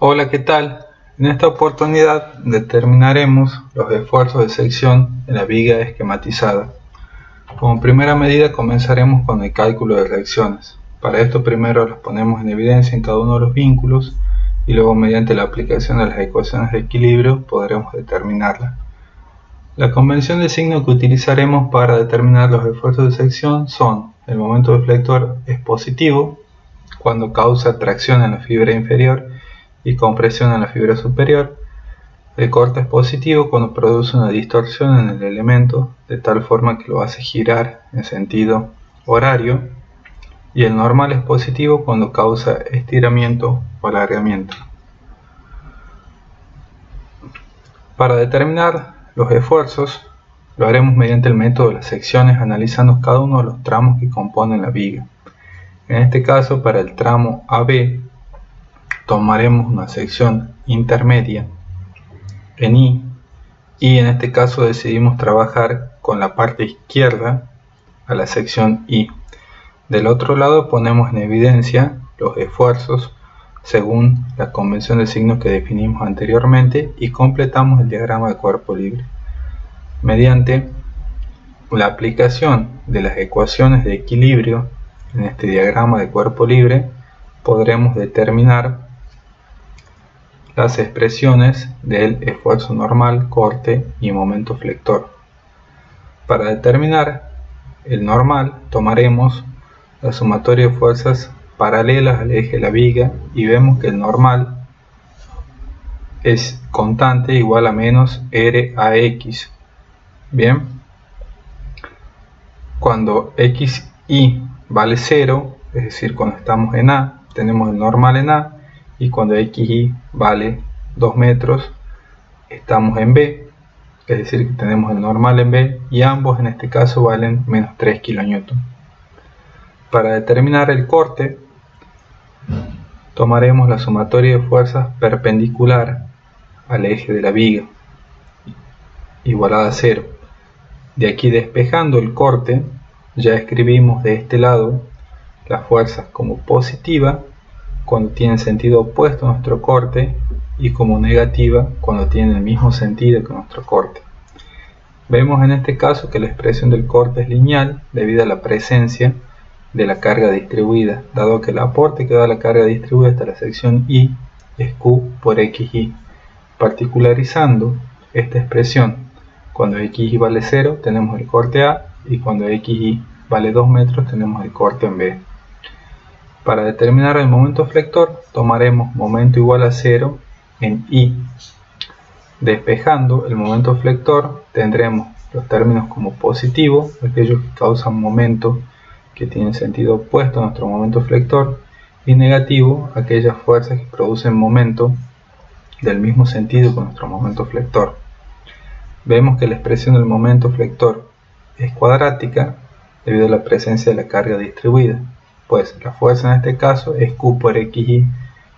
Hola, ¿qué tal? En esta oportunidad determinaremos los esfuerzos de sección en la viga esquematizada. Como primera medida comenzaremos con el cálculo de reacciones. Para esto primero las ponemos en evidencia en cada uno de los vínculos y luego mediante la aplicación de las ecuaciones de equilibrio podremos determinarla. La convención de signo que utilizaremos para determinar los esfuerzos de sección son: el momento deflector es positivo cuando causa tracción en la fibra inferior y compresión en la fibra superior. El corte es positivo cuando produce una distorsión en el elemento de tal forma que lo hace girar en sentido horario, y el normal es positivo cuando causa estiramiento o alargamiento. Para determinar los esfuerzos lo haremos mediante el método de las secciones, analizando cada uno de los tramos que componen la viga. En este caso, para el tramo AB tomaremos una sección intermedia en I, y en este caso decidimos trabajar con la parte izquierda a la sección I. Del otro lado ponemos en evidencia los esfuerzos según la convención de signos que definimos anteriormente y completamos el diagrama de cuerpo libre. Mediante la aplicación de las ecuaciones de equilibrio en este diagrama de cuerpo libre podremos determinar las expresiones del esfuerzo normal, corte y momento flector. Para determinar el normal tomaremos la sumatoria de fuerzas paralelas al eje de la viga y vemos que el normal es constante igual a menos R a X. Bien, cuando XI vale 0, es decir, cuando estamos en A, tenemos el normal en A, y cuando XI vale 2 metros, estamos en B, es decir, que tenemos el normal en B, y ambos en este caso valen menos 3 kN. Para determinar el corte, tomaremos la sumatoria de fuerzas perpendicular al eje de la viga, igualada a 0. De aquí, despejando el corte, ya escribimos de este lado las fuerzas como positiva cuando tienen sentido opuesto a nuestro corte y como negativa cuando tienen el mismo sentido que nuestro corte. Vemos en este caso que la expresión del corte es lineal debido a la presencia de la carga distribuida, dado que el aporte que da la carga distribuida hasta la sección I es Q por XI. Particularizando esta expresión, cuando XI vale 0 tenemos el corte A, y cuando XI vale 2 metros tenemos el corte en B. Para determinar el momento flector tomaremos momento igual a 0 en I. Despejando el momento flector tendremos los términos como positivo, aquellos que causan momento que tienen sentido opuesto a nuestro momento flector, y negativo, aquellas fuerzas que producen momento del mismo sentido que nuestro momento flector. Vemos que la expresión del momento flector es cuadrática debido a la presencia de la carga distribuida, pues la fuerza en este caso es Q por XI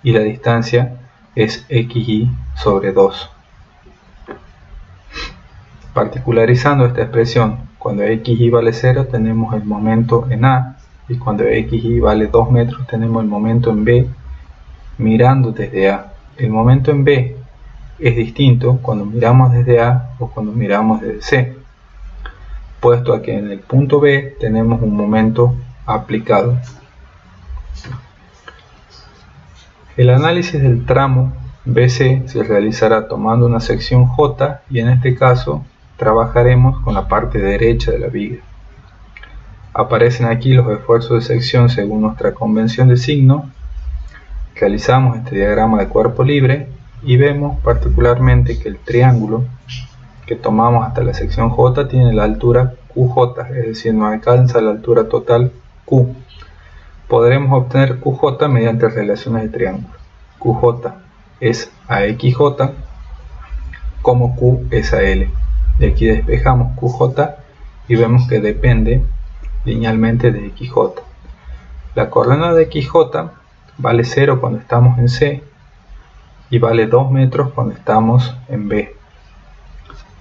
y la distancia es XI sobre 2. Particularizando esta expresión, cuando XI vale 0 tenemos el momento en A, y cuando XI vale 2 metros tenemos el momento en B mirando desde A. El momento en B es distinto cuando miramos desde A o cuando miramos desde C, puesto a que en el punto B tenemos un momento aplicado. El análisis del tramo BC se realizará tomando una sección J, y en este caso trabajaremos con la parte derecha de la viga. Aparecen aquí los esfuerzos de sección según nuestra convención de signo. Realizamos este diagrama de cuerpo libre y vemos particularmente que el triángulo que tomamos hasta la sección J tiene la altura QJ, es decir, no alcanza la altura total Q. Podremos obtener QJ mediante relaciones de triángulo. QJ es a XJ como Q es a L. De aquí despejamos QJ y vemos que depende linealmente de XJ. La coordenada de XJ vale 0 cuando estamos en C y vale 2 metros cuando estamos en B.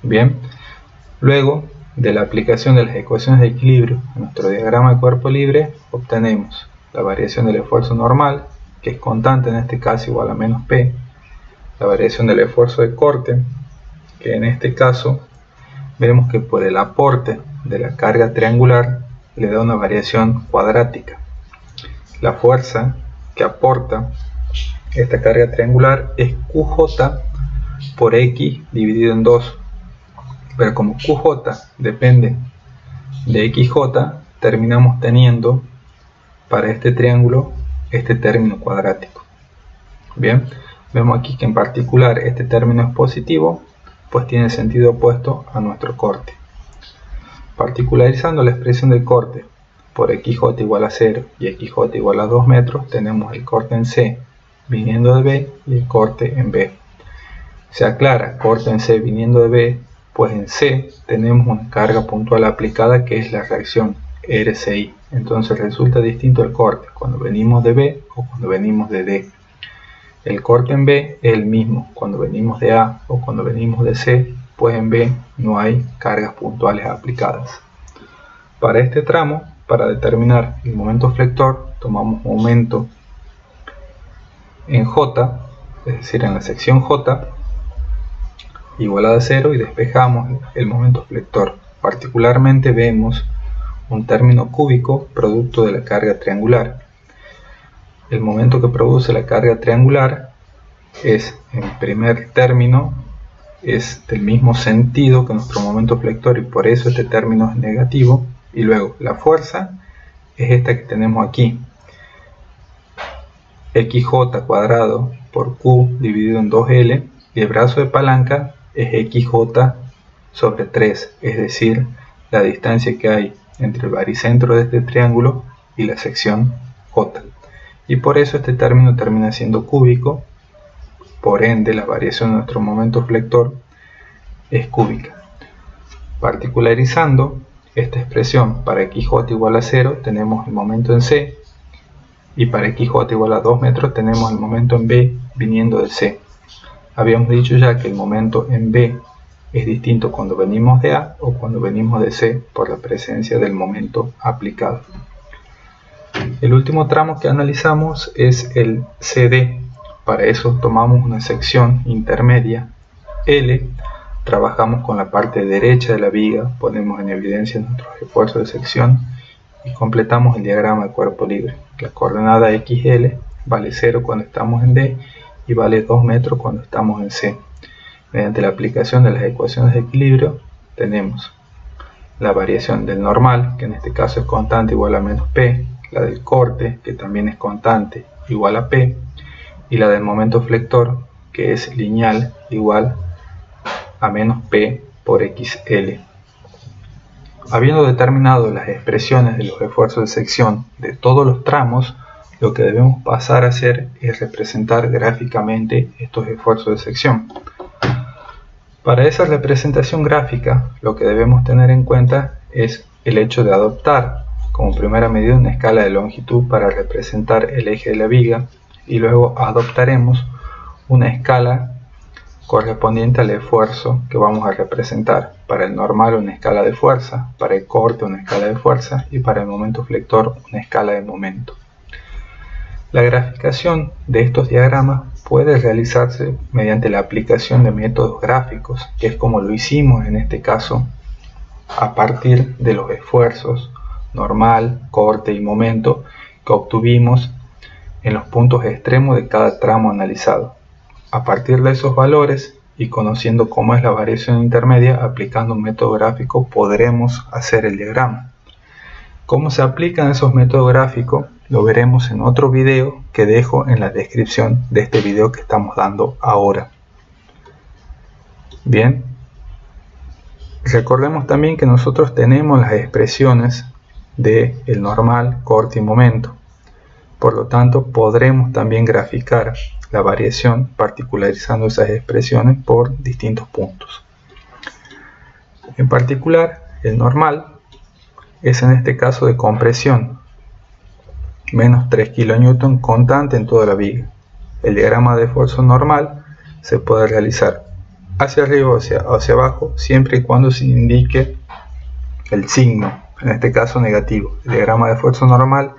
Bien, luego de la aplicación de las ecuaciones de equilibrio en nuestro diagrama de cuerpo libre, obtenemos la variación del esfuerzo normal, que es constante en este caso igual a menos P, la variación del esfuerzo de corte, que en este caso vemos que por el aporte de la carga triangular le da una variación cuadrática. La fuerza que aporta esta carga triangular es QJ por X dividido en 2, pero como QJ depende de XJ, terminamos teniendo para este triángulo este término cuadrático. Bien, vemos aquí que en particular este término es positivo, pues tiene sentido opuesto a nuestro corte. Particularizando la expresión del corte por XJ igual a 0 y XJ igual a 2 metros, tenemos el corte en C viniendo de B y el corte en B. Se aclara, corte en C viniendo de B, pues en C tenemos una carga puntual aplicada que es la reacción RCI. Entonces resulta distinto el corte cuando venimos de B o cuando venimos de D. El corte en B es el mismo cuando venimos de A o cuando venimos de C, pues en B no hay cargas puntuales aplicadas. Para este tramo, para determinar el momento flector, tomamos momento en J, es decir, en la sección J, igualada a 0 y despejamos el momento flector. Particularmente vemos un término cúbico producto de la carga triangular. El momento que produce la carga triangular es, en primer término, es del mismo sentido que nuestro momento flector y por eso este término es negativo. Y luego la fuerza es esta que tenemos aquí, XJ cuadrado por Q dividido en 2L, y el brazo de palanca es XJ sobre 3, es decir, la distancia que hay entre el baricentro de este triángulo y la sección J. Y por eso este término termina siendo cúbico, por ende la variación de nuestro momento flector es cúbica. Particularizando esta expresión para XJ igual a 0 tenemos el momento en C, y para XJ igual a 2 metros tenemos el momento en B viniendo de C. Habíamos dicho ya que el momento en B es distinto cuando venimos de A o cuando venimos de C por la presencia del momento aplicado. El último tramo que analizamos es el CD. Para eso tomamos una sección intermedia L, trabajamos con la parte derecha de la viga, ponemos en evidencia nuestros esfuerzos de sección y completamos el diagrama de cuerpo libre. La coordenada XL vale 0 cuando estamos en D y vale 2 metros cuando estamos en C. Mediante la aplicación de las ecuaciones de equilibrio tenemos la variación del normal, que en este caso es constante, igual a menos P, la del corte, que también es constante, igual a P, y la del momento flector, que es lineal, igual a menos P por XL. Habiendo determinado las expresiones de los esfuerzos de sección de todos los tramos, lo que debemos pasar a hacer es representar gráficamente estos esfuerzos de sección. Para esa representación gráfica, lo que debemos tener en cuenta es el hecho de adoptar como primera medida una escala de longitud para representar el eje de la viga, y luego adoptaremos una escala correspondiente al esfuerzo que vamos a representar. Para el normal una escala de fuerza, para el corte una escala de fuerza y para el momento flector una escala de momento. La graficación de estos diagramas puede realizarse mediante la aplicación de métodos gráficos, que es como lo hicimos en este caso, a partir de los esfuerzos normal, corte y momento que obtuvimos en los puntos extremos de cada tramo analizado. A partir de esos valores y conociendo cómo es la variación intermedia, aplicando un método gráfico podremos hacer el diagrama. Cómo se aplican esos métodos gráficos lo veremos en otro video que dejo en la descripción de este video que estamos dando ahora. Bien, recordemos también que nosotros tenemos las expresiones de el normal, corte y momento. Por lo tanto, podremos también graficar la variación particularizando esas expresiones por distintos puntos. En particular, el normal es en este caso de compresión, menos 3 kN constante en toda la viga. El diagrama de esfuerzo normal se puede realizar hacia arriba o hacia abajo, siempre y cuando se indique el signo, en este caso negativo. El diagrama de esfuerzo normal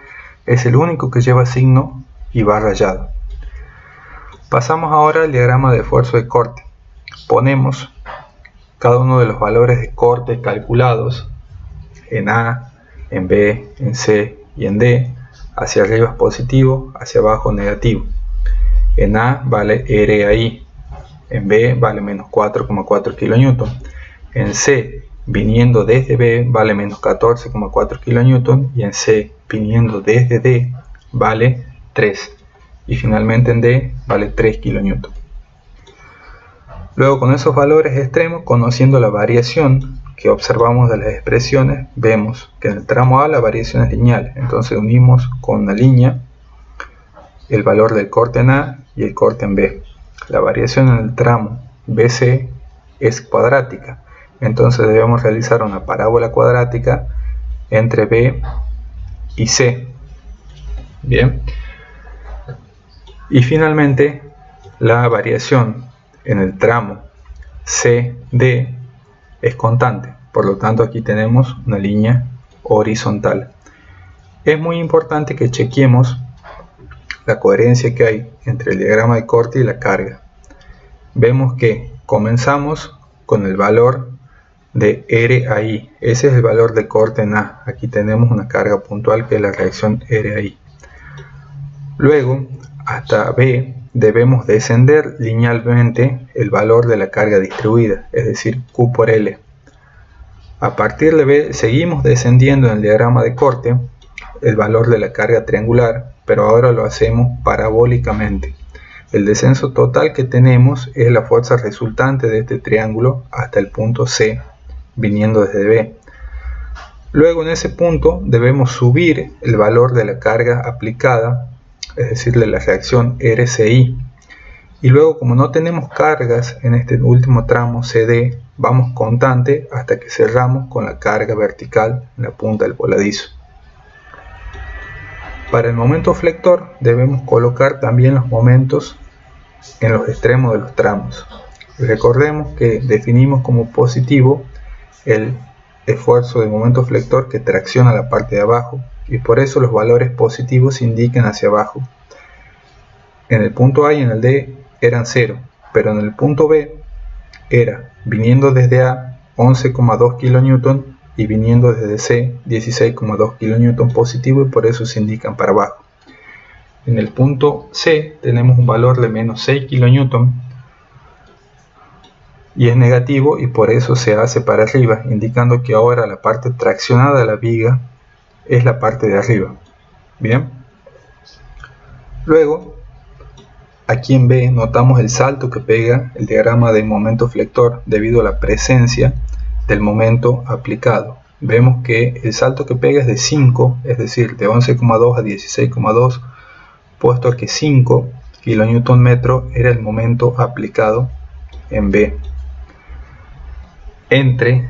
es el único que lleva signo y va rayado. Pasamos ahora al diagrama de esfuerzo de corte. Ponemos cada uno de los valores de corte calculados en A, en B, en C y en D. Hacia arriba es positivo, hacia abajo negativo. En A vale RAI, en B vale menos 4,4 kN, en C viniendo desde B vale menos 14,4 kN y en C viniendo desde D vale 3 y finalmente en D vale 3 kN. Luego, con esos valores extremos, conociendo la variación que observamos de las expresiones, vemos que en el tramo A la variación es lineal, entonces unimos con una línea el valor del corte en A y el corte en B. La variación en el tramo BC es cuadrática, entonces debemos realizar una parábola cuadrática entre B y C. Bien. Y finalmente, la variación en el tramo CD es constante, por lo tanto aquí tenemos una línea horizontal. Es muy importante que chequemos la coherencia que hay entre el diagrama de corte y la carga. Vemos que comenzamos con el valor de RAI, ese es el valor de corte en A. Aquí tenemos una carga puntual que es la reacción RAI. Luego, hasta B debemos descender linealmente el valor de la carga distribuida, es decir, Q por L. A partir de B seguimos descendiendo en el diagrama de corte el valor de la carga triangular, pero ahora lo hacemos parabólicamente. El descenso total que tenemos es la fuerza resultante de este triángulo hasta el punto C, viniendo desde B. Luego, en ese punto debemos subir el valor de la carga aplicada, es decir, de la reacción RCI. Y luego, como no tenemos cargas en este último tramo CD, vamos constante hasta que cerramos con la carga vertical en la punta del voladizo. Para el momento flector debemos colocar también los momentos en los extremos de los tramos. Recordemos que definimos como positivo el esfuerzo de momento flector que tracciona la parte de abajo, y por eso los valores positivos indican hacia abajo. En el punto A y en el D eran 0, pero en el punto B era, viniendo desde A, 11,2 kN y viniendo desde C, 16,2 kN positivo, y por eso se indican para abajo. En el punto C tenemos un valor de menos 6 kN y es negativo, y por eso se hace para arriba, indicando que ahora la parte traccionada de la viga es la parte de arriba. Bien. Luego, aquí en B notamos el salto que pega el diagrama de momento flector debido a la presencia del momento aplicado. Vemos que el salto que pega es de 5, es decir, de 11,2 a 16,2, puesto que 5 kN era el momento aplicado en B. Entre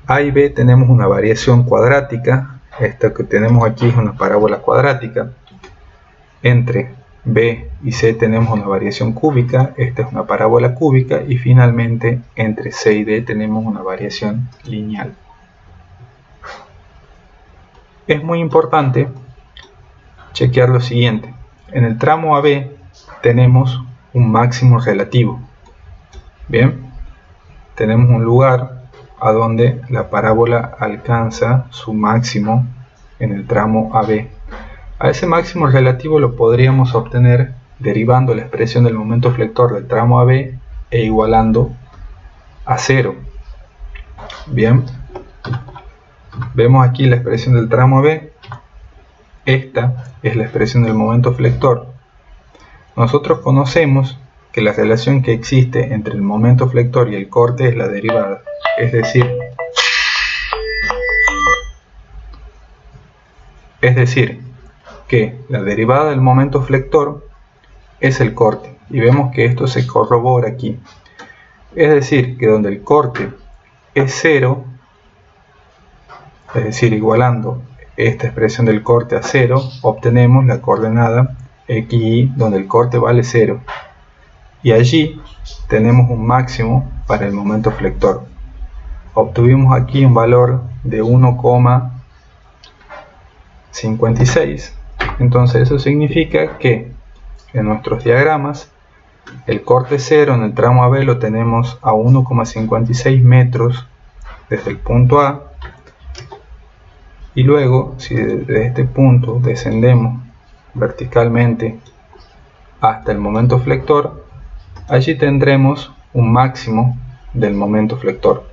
A y B tenemos una variación cuadrática. Esta que tenemos aquí es una parábola cuadrática. Entre B y C tenemos una variación cúbica. Esta es una parábola cúbica. Y finalmente entre C y D tenemos una variación lineal. Es muy importante chequear lo siguiente. En el tramo AB tenemos un máximo relativo. Bien, tenemos un lugar a donde la parábola alcanza su máximo en el tramo AB. A ese máximo relativo lo podríamos obtener derivando la expresión del momento flector del tramo AB e igualando a 0. Bien, vemos aquí la expresión del tramo AB. Esta es la expresión del momento flector. Nosotros conocemos que la relación que existe entre el momento flector y el corte es la derivada, es decir que la derivada del momento flector es el corte, y vemos que esto se corrobora aquí, es decir que donde el corte es 0, es decir, igualando esta expresión del corte a 0, obtenemos la coordenada XY donde el corte vale 0, y allí tenemos un máximo para el momento flector. Obtuvimos aquí un valor de 1,56. Entonces eso significa que en nuestros diagramas El corte cero en el tramo AB lo tenemos a 1,56 metros desde el punto A, y luego si desde este punto descendemos verticalmente hasta el momento flector, allí tendremos un máximo del momento flector.